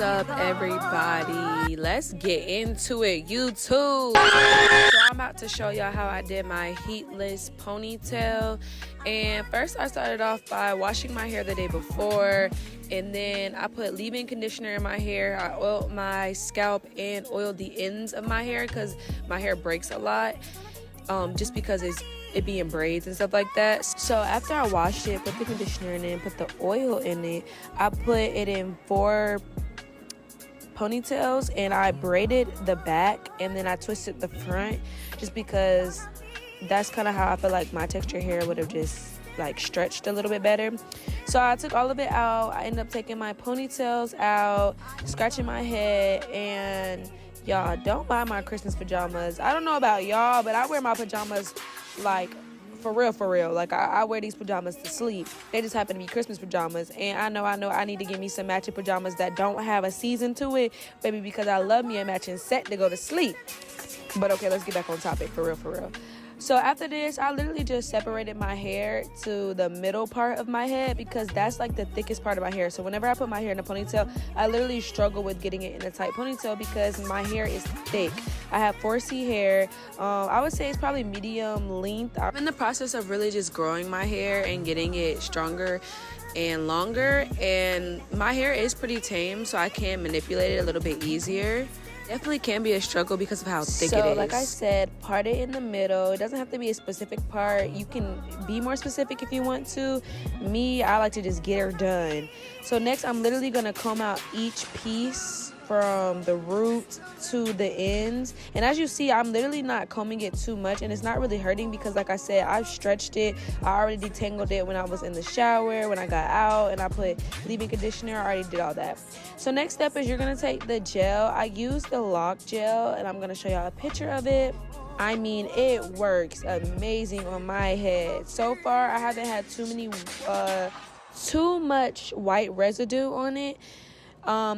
What's up, everybody? Let's get into it, YouTube. So I'm about to show y'all how I did my heatless ponytail. And first I started off by washing my hair the day before, and then I put leave-in conditioner in my hair. I oiled my scalp and oiled the ends of my hair because my hair breaks a lot, just because it be in braids and stuff like that. So after I washed it, put the conditioner in it, and put the oil in it, I put it in 4 ponytails and I braided the back and then I twisted the front, just because that's kind of how I feel like my texture hair would have just like stretched a little bit better. So I took all of it out. I ended up taking my ponytails out, scratching my head, and y'all, don't buy my Christmas pajamas. I don't know about y'all, but I wear my pajamas like for real. Like I wear these pajamas to sleep. They just happen to be Christmas pajamas, and I know I need to get me some matching pajamas that don't have a season to it, baby, because I love me a matching set to go to sleep. But okay, let's get back on topic, for real. So after this, I literally just separated my hair to the middle part of my head, because that's like the thickest part of my hair. So whenever I put my hair in a ponytail, I literally struggle with getting it in a tight ponytail because my hair is thick. I have 4C hair. I would say it's probably medium length. I'm in the process of really just growing my hair and getting it stronger and longer, and my hair is pretty tame, so I can manipulate it a little bit easier. Definitely can be a struggle because of how thick it is. So like I said, part it in the middle. It doesn't have to be a specific part. You can be more specific if you want to. Me, I like to just get her done. So next, I'm literally gonna comb out each piece from the root to the ends. And as you see, I'm literally not combing it too much, and it's not really hurting because, like I said, I've stretched it. I already detangled it when I was in the shower, when I got out, and I put leave-in conditioner. I already did all that. So next step is you're gonna take the gel. I use the lock gel, and I'm gonna show y'all a picture of it. I mean, it works amazing on my head. So far, I haven't had too much white residue on it.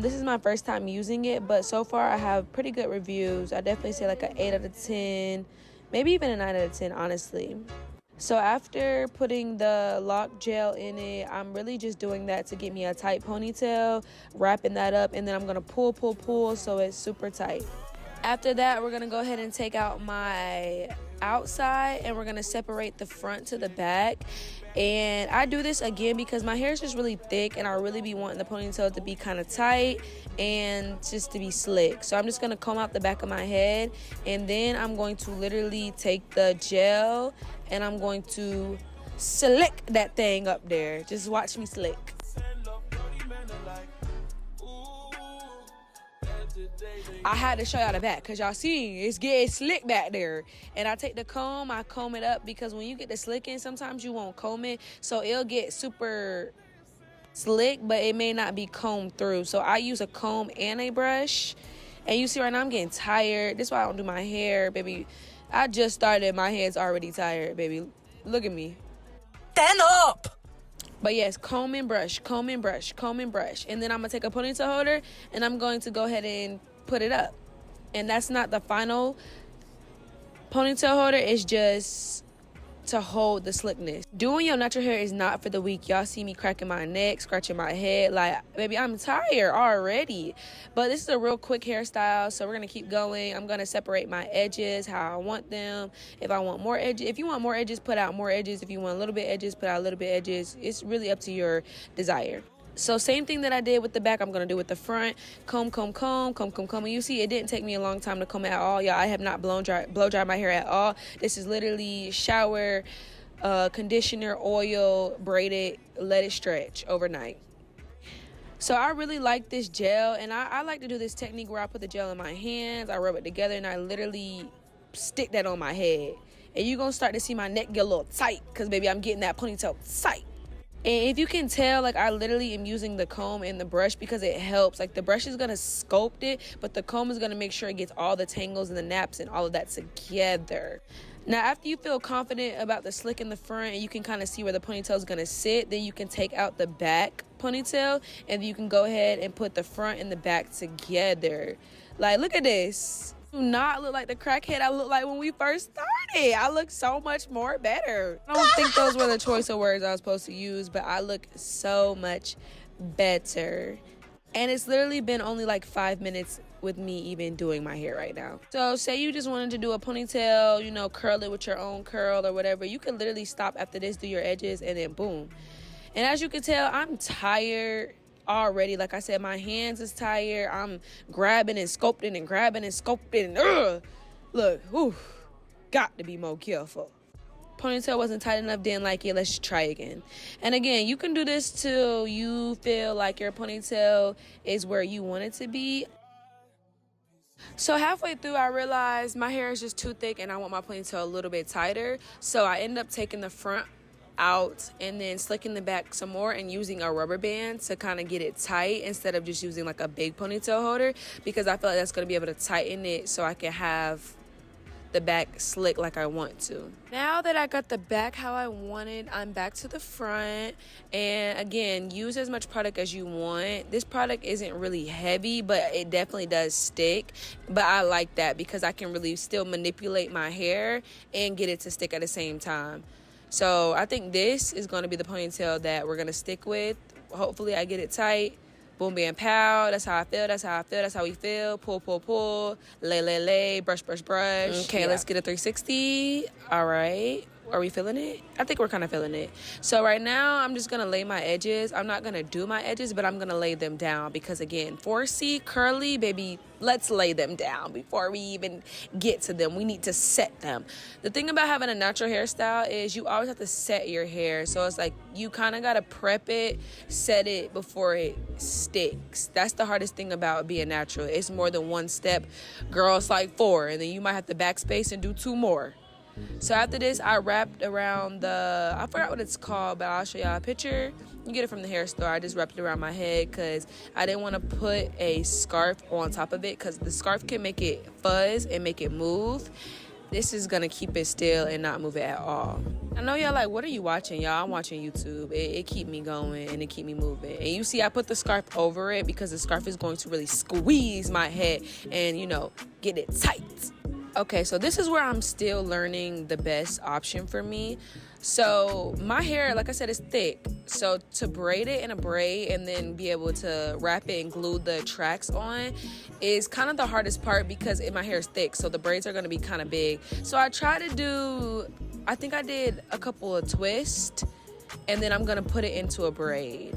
This is my first time using it, but so far I have pretty good reviews. I definitely say like an 8 out of 10, maybe even a 9 out of 10, honestly. So after putting the lock gel in it, I'm really just doing that to get me a tight ponytail, wrapping that up, and then I'm gonna pull so it's super tight. After that, we're gonna go ahead and take out my outside, and we're gonna separate the front to the back. And I do this again because my hair is just really thick, and I really be wanting the ponytail to be kind of tight and just to be slick. So I'm just gonna comb out the back of my head, and then I'm going to literally take the gel and I'm going to slick that thing up there. Just watch me slick. I had to show y'all the back because y'all see it's getting slick back there. And I take the comb, I comb it up, because when you get the slicking, sometimes you won't comb it, so it'll get super slick, but it may not be combed through. So I use a comb and a brush. And you see right now I'm getting tired. This is why I don't do my hair, baby. I just started, my head's already tired, baby. Look at me. Stand up! But yes, comb and brush. And then I'm going to take a ponytail holder, and I'm going to go ahead and put it up. And that's not the final ponytail holder. It's just to hold the slickness. Doing your natural hair is not for the weak. Y'all see me cracking my neck, scratching my head. Like, baby, I'm tired already. But this is a real quick hairstyle, so we're going to keep going. I'm going to separate my edges how I want them. If I want more edges, if you want more edges, put out more edges. If you want a little bit edges, put out a little bit edges. It's really up to your desire. So same thing that I did with the back, I'm going to do with the front. Comb. And you see, it didn't take me a long time to comb it at all. Y'all, I have not blow dry my hair at all. This is literally shower, conditioner, oil, braided, let it stretch overnight. So I really like this gel, and I like to do this technique where I put the gel in my hands, I rub it together, and I literally stick that on my head. And you're going to start to see my neck get a little tight because, baby, I'm getting that ponytail tight. And if you can tell, like, I literally am using the comb and the brush because it helps. Like, the brush is going to sculpt it, but the comb is going to make sure it gets all the tangles and the naps and all of that together. Now, after you feel confident about the slick in the front and you can kind of see where the ponytail is going to sit, then you can take out the back ponytail, and you can go ahead and put the front and the back together. Like, look at this. Do not look like the crackhead I looked like when we first started. I look so much more better. I don't think those were the choice of words I was supposed to use, but I look so much better. And it's literally been only like 5 minutes with me even doing my hair right now. So say you just wanted to do a ponytail, you know, curl it with your own curl or whatever. You can literally stop after this, do your edges, and then boom. And as you can tell, I'm tired already. Like I said, my hands is tired. I'm grabbing and sculpting and grabbing and sculpting. Ugh. Look, whew, got to be more careful. Ponytail wasn't tight enough, didn't like it, let's try again. And again, you can do this till you feel like your ponytail is where you want it to be. So halfway through, I realized my hair is just too thick and I want my ponytail a little bit tighter. So I end up taking the front out and then slicking the back some more and using a rubber band to kind of get it tight instead of just using like a big ponytail holder, because I feel like that's going to be able to tighten it so I can have the back slick like I want to. Now that I got the back how I wanted, I'm back to the front. And again, use as much product as you want. This product isn't really heavy, but it definitely does stick. But I like that because I can really still manipulate my hair and get it to stick at the same time. So I think this is going to be the ponytail that we're going to stick with. Hopefully I get it tight. Boom, bam, pow. That's how I feel. That's how I feel. That's how we feel. Pull, pull, pull. Lay. Brush, brush, brush. Okay, let's get a 360. All right. Are we feeling it? I think we're kind of feeling it. So right now, I'm just going to lay my edges. I'm not going to do my edges, but I'm going to lay them down because, again, 4C, curly, baby, let's lay them down before we even get to them. We need to set them. The thing about having a natural hairstyle is you always have to set your hair. So it's like you kind of got to prep it, set it before it sticks. That's the hardest thing about being natural. It's more than one step. Girl, it's like 4, and then you might have to backspace and do 2 more. So after this, I wrapped around I forgot what it's called, but I'll show y'all a picture. You get it from the hair store. I just wrapped it around my head because I didn't want to put a scarf on top of it because the scarf can make it fuzz and make it move. This is going to keep it still and not move it at all. I know y'all like, what are you watching? Y'all, I'm watching YouTube. It keep me going and it keep me moving. And you see, I put the scarf over it because the scarf is going to really squeeze my head and, you know, get it tight. Okay, so this is where I'm still learning the best option for me. So my hair, like I said, is thick. So to braid it in a braid and then be able to wrap it and glue the tracks on is kind of the hardest part because my hair is thick. So the braids are going to be kind of big. So I think I did a couple of twists and then I'm going to put it into a braid.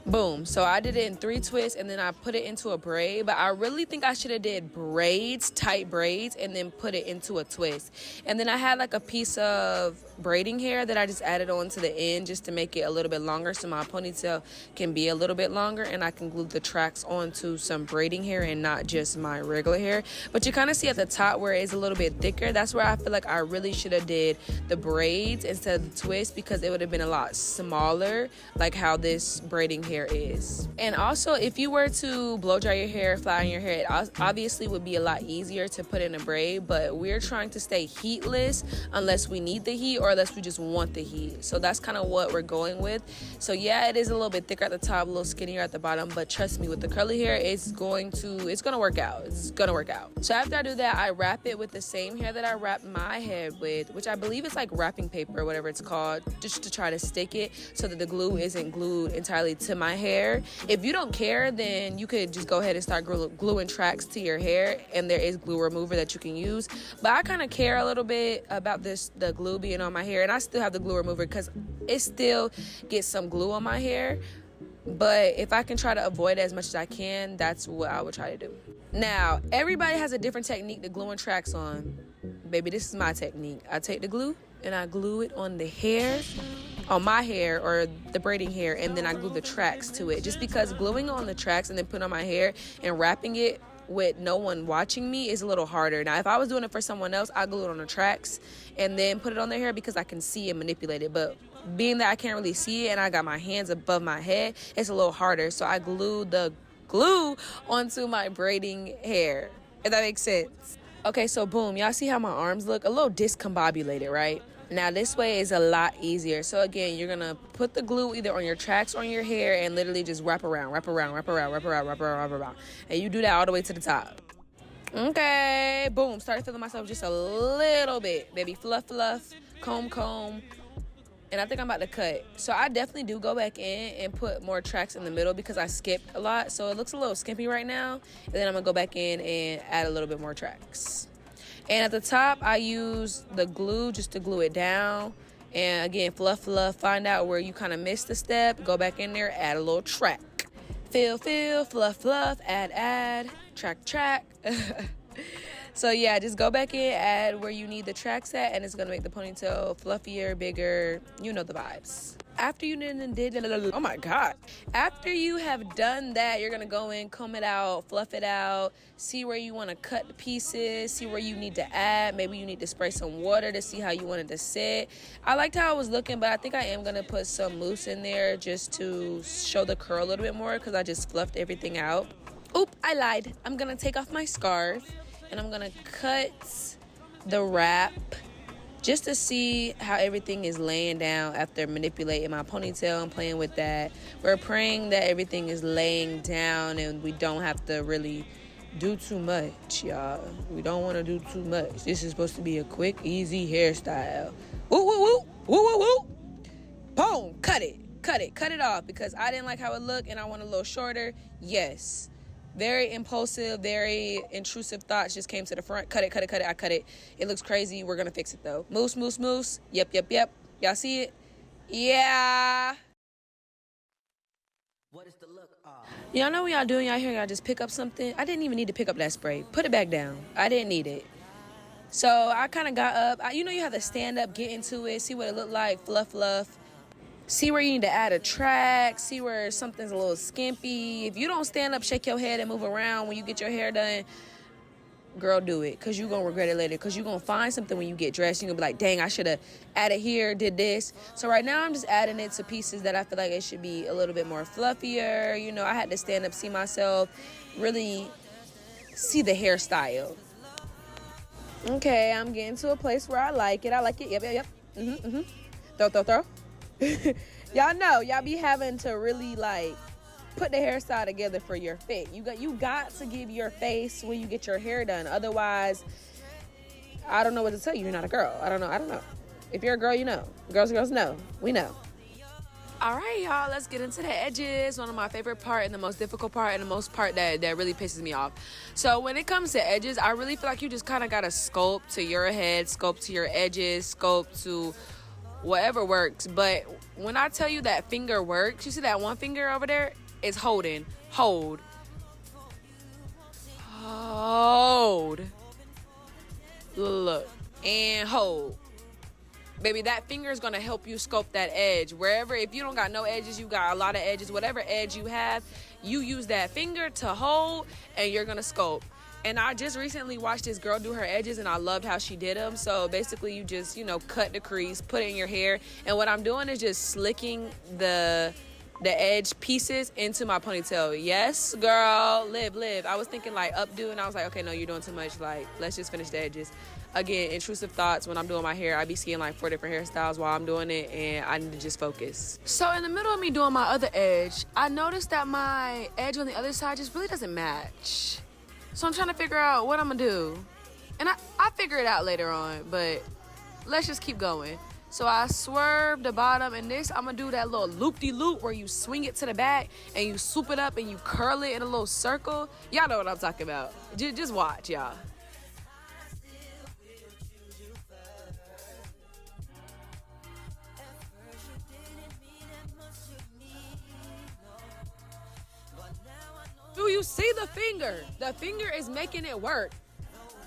Boom. So I did it in 3 twists and then I put it into a braid, but I really think I should have did braids, tight braids, and then put it into a twist. And then I had like a piece of braiding hair that I just added on to the end just to make it a little bit longer so my ponytail can be a little bit longer and I can glue the tracks onto some braiding hair and not just my regular hair. But you kind of see at the top where it's a little bit thicker. That's where I feel like I really should have did the braids instead of the twist because it would have been a lot smaller, like how this braiding hair is. And also, if you were to blow dry your hair, flat iron your hair, it obviously would be a lot easier to put in a braid, but we're trying to stay heatless unless we need the heat or unless we just want the heat. So that's kind of what we're going with. So yeah, it is a little bit thicker at the top, a little skinnier at the bottom, but trust me, with the curly hair, it's gonna work out. It's gonna work out. So after I do that, I wrap it with the same hair that I wrap my head with, which I believe is like wrapping paper or whatever it's called, just to try to stick it so that the glue isn't glued entirely to my hair. If you don't care, then you could just go ahead and start gluing tracks to your hair, and there is glue remover that you can use. But I kind of care a little bit about the glue being on my hair, and I still have the glue remover because it still gets some glue on my hair. But if I can try to avoid it as much as I can, that's what I would try to do. Now, everybody has a different technique to gluing tracks on. Baby, this is my technique. I take the glue and I glue it on the hair, on my hair or the braiding hair, and then I glue the tracks to it. Just because gluing on the tracks and then putting on my hair and wrapping it with no one watching me is a little harder. Now, if I was doing it for someone else, I glue it on the tracks and then put it on their hair because I can see and manipulate it. But being that I can't really see it and I got my hands above my head, it's a little harder. So I glue the glue onto my braiding hair, if that makes sense. Okay, so boom, y'all see how my arms look? A little discombobulated, right? Now this way is a lot easier. So again, you're gonna put the glue either on your tracks or on your hair and literally just wrap around. And you do that all the way to the top. Okay, boom, started feeling myself just a little bit. Baby, fluff, comb. and I think I'm about to cut. So I definitely do go back in and put more tracks in the middle because I skipped a lot. So it looks a little skimpy right now. And then I'm going to go back in and add a little bit more tracks. And at the top, I use the glue just to glue it down. And again, fluff, find out where you kind of missed a step. Go back in there, add a little track. Fill, fluff, add, track. So yeah, just go back in, add where you need the tracks at, and it's gonna make the ponytail fluffier, bigger. You know the vibes. After you oh my god. After you have done that, you're gonna go in, comb it out, fluff it out, see where you wanna cut the pieces, see where you need to add. Maybe you need to spray some water to see how you want it to sit. I liked how it was looking, but I think I am gonna put some mousse in there just to show the curl a little bit more because I just fluffed everything out. Oop, I lied. I'm gonna take off my scarf and I'm gonna cut the wrap just to see how everything is laying down after manipulating my ponytail and playing with that. We're praying that everything is laying down and we don't have to really do too much, y'all. We don't want to do too much. This is supposed to be a quick, easy hairstyle. Woo, woo, woo, woo, woo, woo. Boom, cut it off because I didn't like how it looked and I want a little shorter. Yes. Very impulsive, very intrusive thoughts just came to the front. Cut it. I cut it. It looks crazy. We're going to fix it, though. Mousse. Yep. Y'all see it? Yeah. What is the look of? Y'all know what y'all doing? Y'all here, y'all just pick up something. I didn't even need to pick up that spray. Put it back down. I didn't need it. So I kind of got up. You have to stand up, get into it, see what it looked like, fluff. See where you need to add a track. See where something's a little skimpy. If you don't stand up, shake your head, and move around when you get your hair done, girl, do it. Because you're going to regret it later. Because you're going to find something when you get dressed. You're going to be like, dang, I should have added here, did this. So right now, I'm just adding it to pieces that I feel like it should be a little bit more fluffier. I had to stand up, see myself, really see the hairstyle. Okay, I'm getting to a place where I like it. Yep. Throw. Y'all know, y'all be having to really put the hairstyle together for your fit. You got to give your face when you get your hair done. Otherwise, I don't know what to tell you. You're not a girl. I don't know. If you're a girl, you know. Girls know. We know. All right, y'all, let's get into the edges. One of my favorite part and the most difficult part and the most part that really pisses me off. So when it comes to edges, I really feel like you just kind of got to sculpt to your head, sculpt to your edges, sculpt to whatever works. But when I tell you that finger works, you see that one finger over there? It's holding. Hold. Look. And hold. Baby, that finger is going to help you sculpt that edge. Wherever, if you don't got no edges, you got a lot of edges. Whatever edge you have, you use that finger to hold and you're going to sculpt. And I just recently watched this girl do her edges, and I loved how she did them. So basically, you just, cut the crease, put it in your hair. And what I'm doing is just slicking the edge pieces into my ponytail. Yes, girl, live. I was thinking updo, and I was like, okay, no, you're doing too much. Let's just finish the edges. Again, intrusive thoughts. When I'm doing my hair, I be seeing 4 different hairstyles while I'm doing it, and I need to just focus. So in the middle of me doing my other edge, I noticed that my edge on the other side just really doesn't match. So I'm trying to figure out what I'm going to do. And I figure it out later on, but let's just keep going. So I swerve the bottom, and this, I'm going to do that little loop-de-loop where you swing it to the back, and you swoop it up, and you curl it in a little circle. Y'all know what I'm talking about. Just watch, y'all. Do you see the finger? The finger is making it work.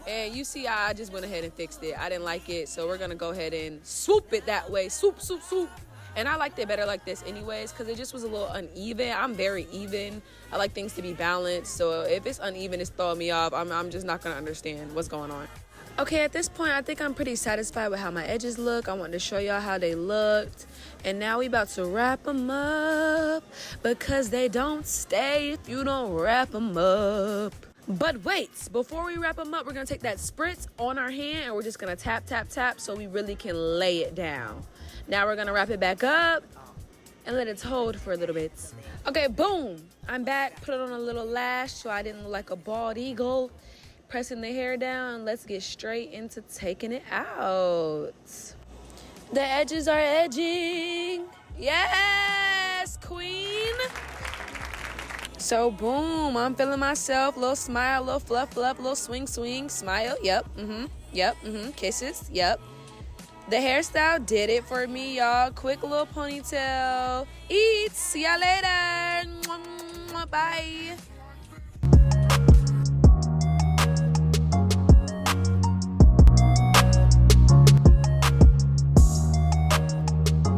And you see, I just went ahead and fixed it. I didn't like it, so we're going to go ahead and swoop it that way. Swoop. And I liked it better like this anyways because it just was a little uneven. I'm very even. I like things to be balanced. So if it's uneven, it's throwing me off. I'm just not going to understand what's going on. Okay, at this point, I think I'm pretty satisfied with how my edges look. I wanted to show y'all how they looked. And now we about to wrap them up because they don't stay if you don't wrap them up. But wait, before we wrap them up, we're going to take that spritz on our hand and we're just going to tap so we really can lay it down. Now we're going to wrap it back up and let it hold for a little bit. Okay, boom. I'm back. Put it on a little lash so I didn't look like a bald eagle. Pressing the hair down. Let's get straight into taking it out. The edges are edging. Yes, queen. So boom, I'm feeling myself. Little smile, little fluff, fluff, little swing, swing, smile. Yep, kisses, yep. The hairstyle did it for me, y'all. Quick little ponytail. Eat. See y'all later. Bye.